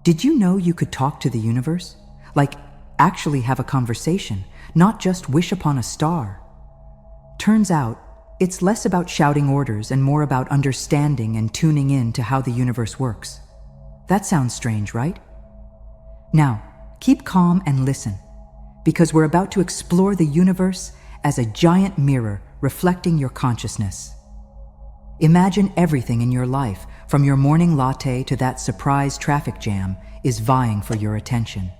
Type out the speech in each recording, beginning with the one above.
Did you know you could talk to the universe? Like, actually have a conversation, not just wish upon a star. Turns out, it's less about shouting orders and more about understanding and tuning in to how the universe works. That sounds strange, right? Now, keep calm and listen, because we're about to explore the universe as a giant mirror reflecting your consciousness. Imagine everything in your life, from your morning latte to that surprise traffic jam, is vying for your attention.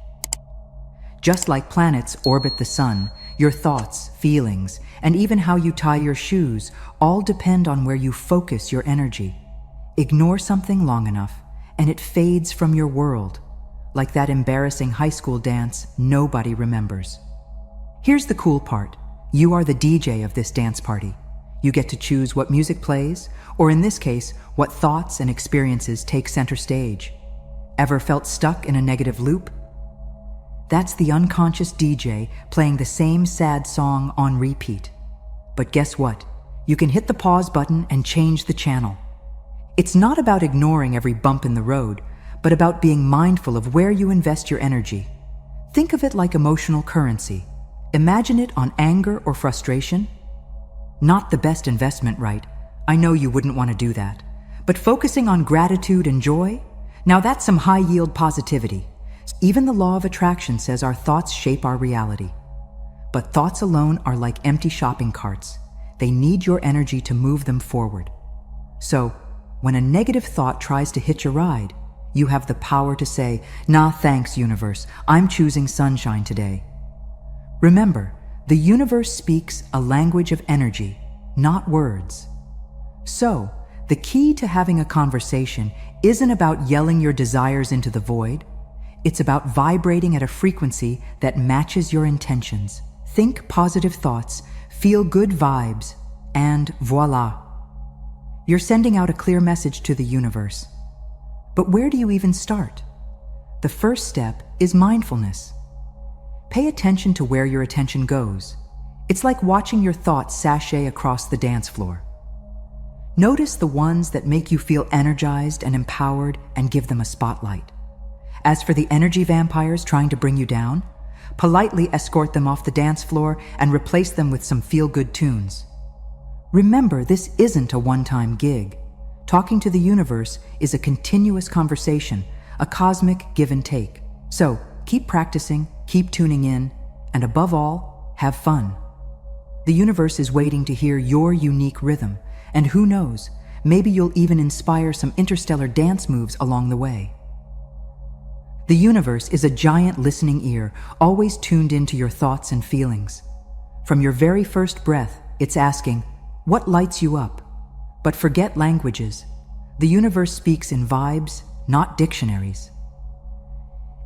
Just like planets orbit the sun, your thoughts, feelings, and even how you tie your shoes all depend on where you focus your energy. Ignore something long enough, and it fades from your world, like that embarrassing high school dance nobody remembers. Here's the cool part. You are the DJ of this dance party. You get to choose what music plays, or in this case, what thoughts and experiences take center stage. Ever felt stuck in a negative loop? That's the unconscious DJ playing the same sad song on repeat. But guess what? You can hit the pause button and change the channel. It's not about ignoring every bump in the road, but about being mindful of where you invest your energy. Think of it like emotional currency. Imagine it on anger or frustration. Not the best investment, right? I know you wouldn't want to do that. But focusing on gratitude and joy? Now that's some high-yield positivity. Even the law of attraction says our thoughts shape our reality. But thoughts alone are like empty shopping carts. They need your energy to move them forward. So, when a negative thought tries to hitch a ride, you have the power to say, "Nah, thanks, universe. I'm choosing sunshine today." Remember, the universe speaks a language of energy, not words. So, the key to having a conversation isn't about yelling your desires into the void. It's about vibrating at a frequency that matches your intentions. Think positive thoughts, feel good vibes, and voila. You're sending out a clear message to the universe. But where do you even start? The first step is mindfulness. Pay attention to where your attention goes. It's like watching your thoughts sashay across the dance floor. Notice the ones that make you feel energized and empowered and give them a spotlight. As for the energy vampires trying to bring you down, politely escort them off the dance floor and replace them with some feel-good tunes. Remember, this isn't a one-time gig. Talking to the universe is a continuous conversation, a cosmic give and take. So, keep practicing, keep tuning in, and above all, have fun. The universe is waiting to hear your unique rhythm, and who knows, maybe you'll even inspire some interstellar dance moves along the way. The universe is a giant listening ear, always tuned into your thoughts and feelings. From your very first breath, it's asking, what lights you up? But forget languages. The universe speaks in vibes, not dictionaries.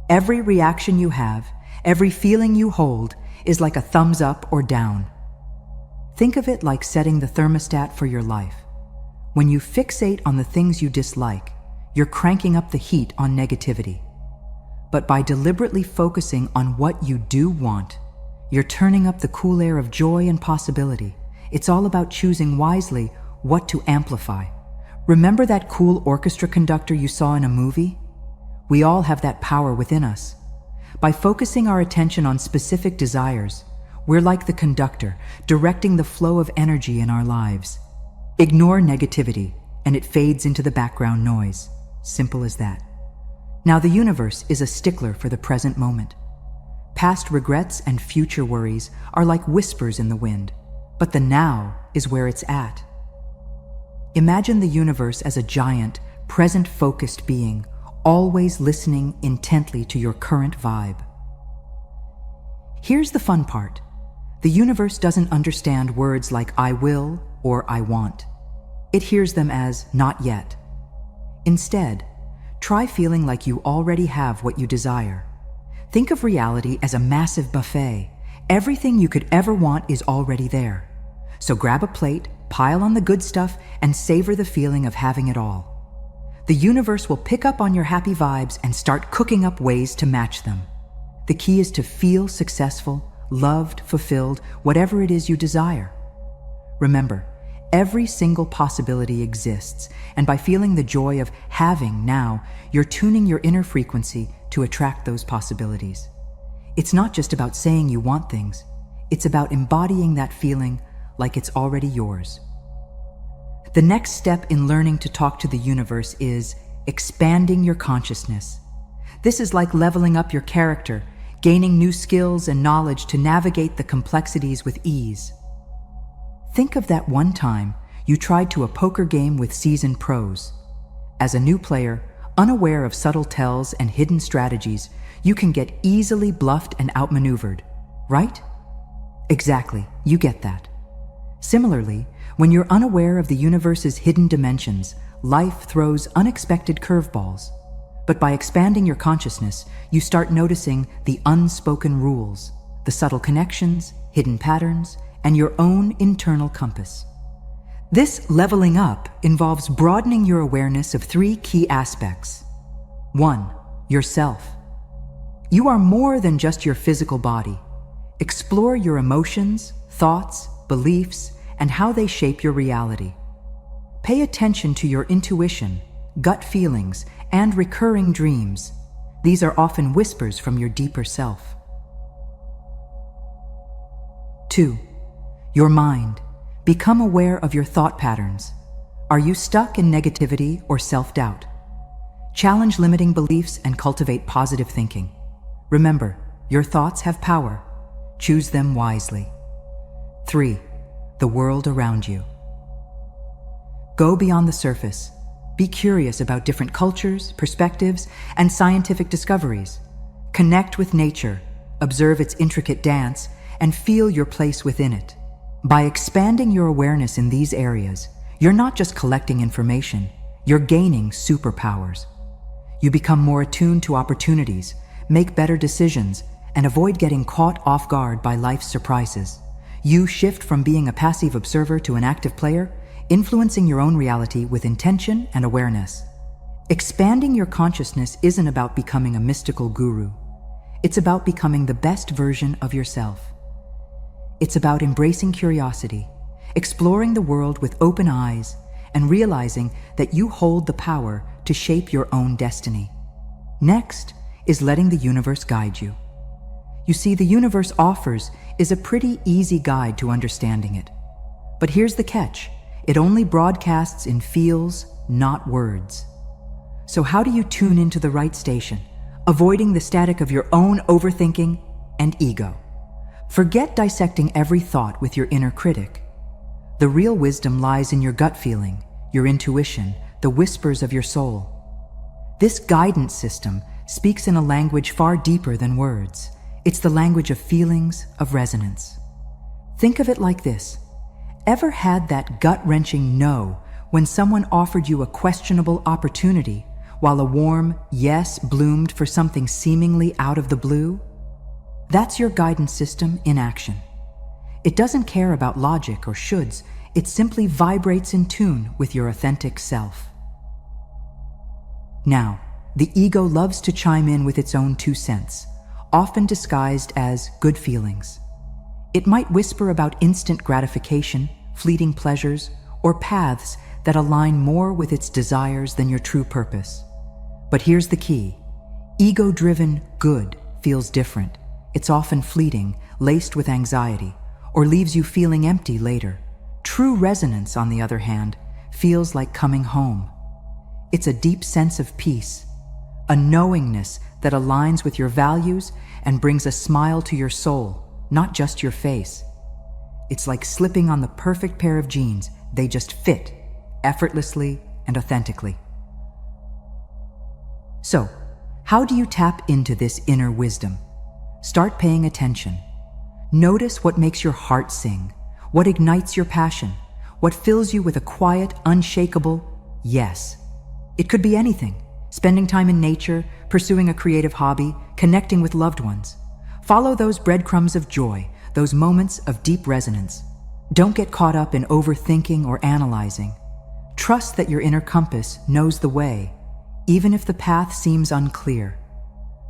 Every reaction you have, every feeling you hold, is like a thumbs up or down. Think of it like setting the thermostat for your life. When you fixate on the things you dislike, you're cranking up the heat on negativity. But by deliberately focusing on what you do want, you're turning up the cool air of joy and possibility. It's all about choosing wisely what to amplify. Remember that cool orchestra conductor you saw in a movie? We all have that power within us. By focusing our attention on specific desires, we're like the conductor, directing the flow of energy in our lives. Ignore negativity, and it fades into the background noise. Simple as that. Now, the universe is a stickler for the present moment. Past regrets and future worries are like whispers in the wind, but the now is where it's at. Imagine the universe as a giant, present-focused being, always listening intently to your current vibe. Here's the fun part. The universe doesn't understand words like "I will" or "I want." It hears them as "not yet." Instead, try feeling like you already have what you desire. Think of reality as a massive buffet. Everything you could ever want is already there. So grab a plate, pile on the good stuff, and savor the feeling of having it all. The universe will pick up on your happy vibes and start cooking up ways to match them. The key is to feel successful, loved, fulfilled, whatever it is you desire. Remember, Every single possibility exists, and by feeling the joy of having now, you're tuning your inner frequency to attract those possibilities. It's not just about saying you want things, it's about embodying that feeling like it's already yours. The next step in learning to talk to the universe is expanding your consciousness. This is like leveling up your character, gaining new skills and knowledge to navigate the complexities with ease. Think of that one time you tried to a poker game with seasoned pros. As a new player, unaware of subtle tells and hidden strategies, you can get easily bluffed and outmaneuvered, right? Exactly, you get that. Similarly, when you're unaware of the universe's hidden dimensions, life throws unexpected curveballs. But by expanding your consciousness, you start noticing the unspoken rules, the subtle connections, hidden patterns, and your own internal compass. This leveling up involves broadening your awareness of three key aspects. 1. Yourself. You are more than just your physical body. Explore your emotions, thoughts, beliefs, and how they shape your reality. Pay attention to your intuition, gut feelings, and recurring dreams. These are often whispers from your deeper self. 2. Your mind. Become aware of your thought patterns. Are you stuck in negativity or self-doubt? Challenge limiting beliefs and cultivate positive thinking. Remember, your thoughts have power. Choose them wisely. 3. The world around you. Go beyond the surface. Be curious about different cultures, perspectives, and scientific discoveries. Connect with nature, observe its intricate dance, and feel your place within it. By expanding your awareness in these areas, you're not just collecting information, you're gaining superpowers. You become more attuned to opportunities, make better decisions, and avoid getting caught off guard by life's surprises. You shift from being a passive observer to an active player, influencing your own reality with intention and awareness. Expanding your consciousness isn't about becoming a mystical guru. It's about becoming the best version of yourself. It's about embracing curiosity, exploring the world with open eyes, and realizing that you hold the power to shape your own destiny. Next is letting the universe guide you. You see, the universe offers is a pretty easy guide to understanding it. But here's the catch. It only broadcasts in feels, not words. So how do you tune into the right station, avoiding the static of your own overthinking and ego? Forget dissecting every thought with your inner critic. The real wisdom lies in your gut feeling, your intuition, the whispers of your soul. This guidance system speaks in a language far deeper than words. It's the language of feelings, of resonance. Think of it like this. Ever had that gut-wrenching no when someone offered you a questionable opportunity while a warm yes bloomed for something seemingly out of the blue? That's your guidance system in action. It doesn't care about logic or shoulds. It simply vibrates in tune with your authentic self. Now, the ego loves to chime in with its own 2 cents, often disguised as good feelings. It might whisper about instant gratification, fleeting pleasures, or paths that align more with its desires than your true purpose. But here's the key. Ego-driven good feels different. It's often fleeting, laced with anxiety, or leaves you feeling empty later. True resonance, on the other hand, feels like coming home. It's a deep sense of peace, a knowingness that aligns with your values and brings a smile to your soul, not just your face. It's like slipping on the perfect pair of jeans. They just fit, effortlessly and authentically. So, how do you tap into this inner wisdom? Start paying attention. Notice what makes your heart sing, what ignites your passion, what fills you with a quiet, unshakable yes. It could be anything. Spending time in nature, pursuing a creative hobby, connecting with loved ones. Follow those breadcrumbs of joy, those moments of deep resonance. Don't get caught up in overthinking or analyzing. Trust that your inner compass knows the way, even if the path seems unclear.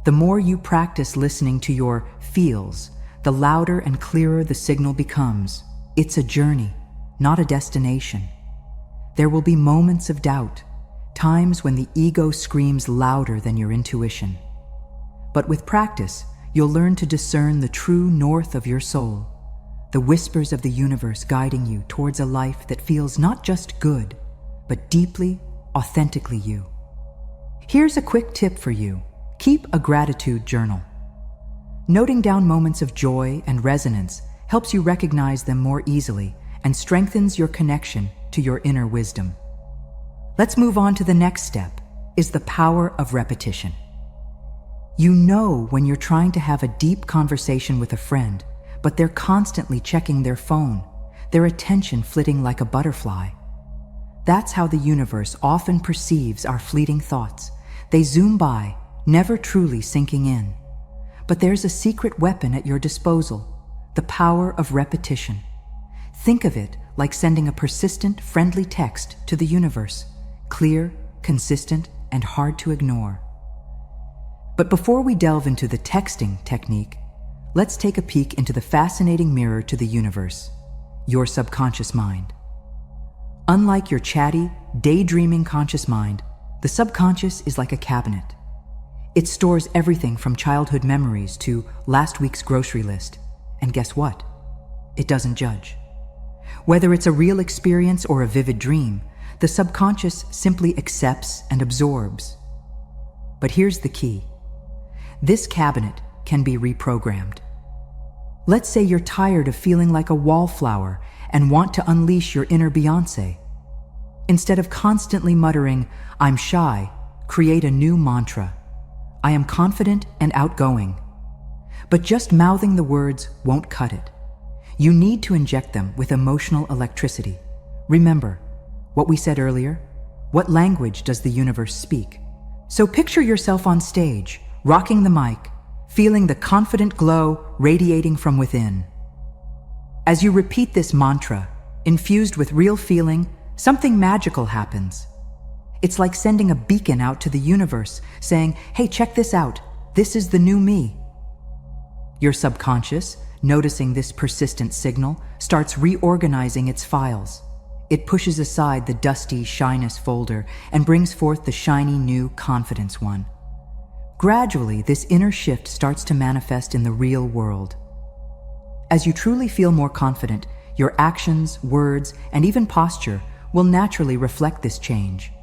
The more you practice listening to your feels, the louder and clearer the signal becomes. It's a journey, not a destination. There will be moments of doubt, times when the ego screams louder than your intuition. But with practice, you'll learn to discern the true north of your soul, the whispers of the universe guiding you towards a life that feels not just good, but deeply, authentically you. Here's a quick tip for you. Keep a gratitude journal. Noting down moments of joy and resonance helps you recognize them more easily and strengthens your connection to your inner wisdom. Let's move on to the next step, is the power of repetition. You know when you're trying to have a deep conversation with a friend, but they're constantly checking their phone, their attention flitting like a butterfly. That's how the universe often perceives our fleeting thoughts. They zoom by, never truly sinking in. But there's a secret weapon at your disposal, the power of repetition. Think of it like sending a persistent, friendly text to the universe, clear, consistent, and hard to ignore. But before we delve into the texting technique, let's take a peek into the fascinating mirror to the universe, your subconscious mind. Unlike your chatty, daydreaming conscious mind, the subconscious is like a cabinet. It stores everything from childhood memories to last week's grocery list. And guess what? It doesn't judge. Whether it's a real experience or a vivid dream, the subconscious simply accepts and absorbs. But here's the key. This cabinet can be reprogrammed. Let's say you're tired of feeling like a wallflower and want to unleash your inner Beyoncé. Instead of constantly muttering, "I'm shy," create a new mantra. "I am confident and outgoing." But just mouthing the words won't cut it. You need to inject them with emotional electricity. Remember what we said earlier? What language does the universe speak? So picture yourself on stage, rocking the mic, feeling the confident glow radiating from within. As you repeat this mantra, infused with real feeling, something magical happens. It's like sending a beacon out to the universe, saying, "Hey, check this out. This is the new me." Your subconscious, noticing this persistent signal, starts reorganizing its files. It pushes aside the dusty shyness folder and brings forth the shiny new confidence one. Gradually, this inner shift starts to manifest in the real world. As you truly feel more confident, your actions, words, and even posture will naturally reflect this change.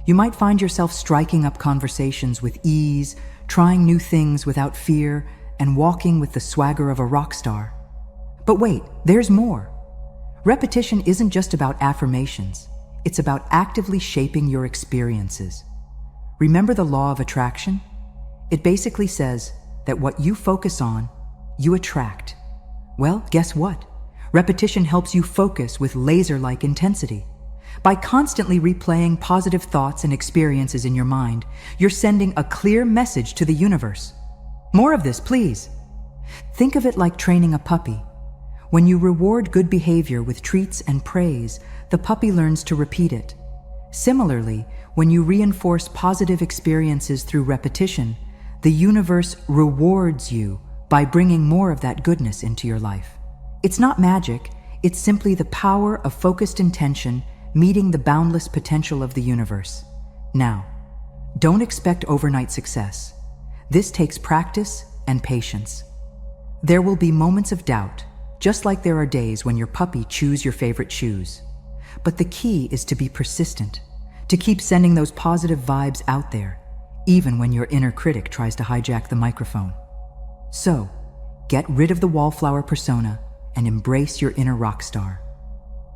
You might find yourself striking up conversations with ease, trying new things without fear, and walking with the swagger of a rock star. But wait, there's more. Repetition isn't just about affirmations. It's about actively shaping your experiences. Remember the law of attraction? It basically says that what you focus on, you attract. Well, guess what? Repetition helps you focus with laser-like intensity. By constantly replaying positive thoughts and experiences in your mind, you're sending a clear message to the universe. More of this, please. Think of it like training a puppy. When you reward good behavior with treats and praise, the puppy learns to repeat it. Similarly, when you reinforce positive experiences through repetition, the universe rewards you by bringing more of that goodness into your life. It's not magic, it's simply the power of focused intention meeting the boundless potential of the universe. Now, don't expect overnight success. This takes practice and patience. There will be moments of doubt, just like there are days when your puppy chews your favorite shoes. But the key is to be persistent, to keep sending those positive vibes out there, even when your inner critic tries to hijack the microphone. So, get rid of the wallflower persona and embrace your inner rock star.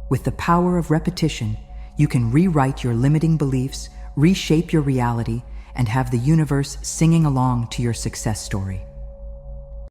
With the power of repetition, you can rewrite your limiting beliefs, reshape your reality, and have the universe singing along to your success story.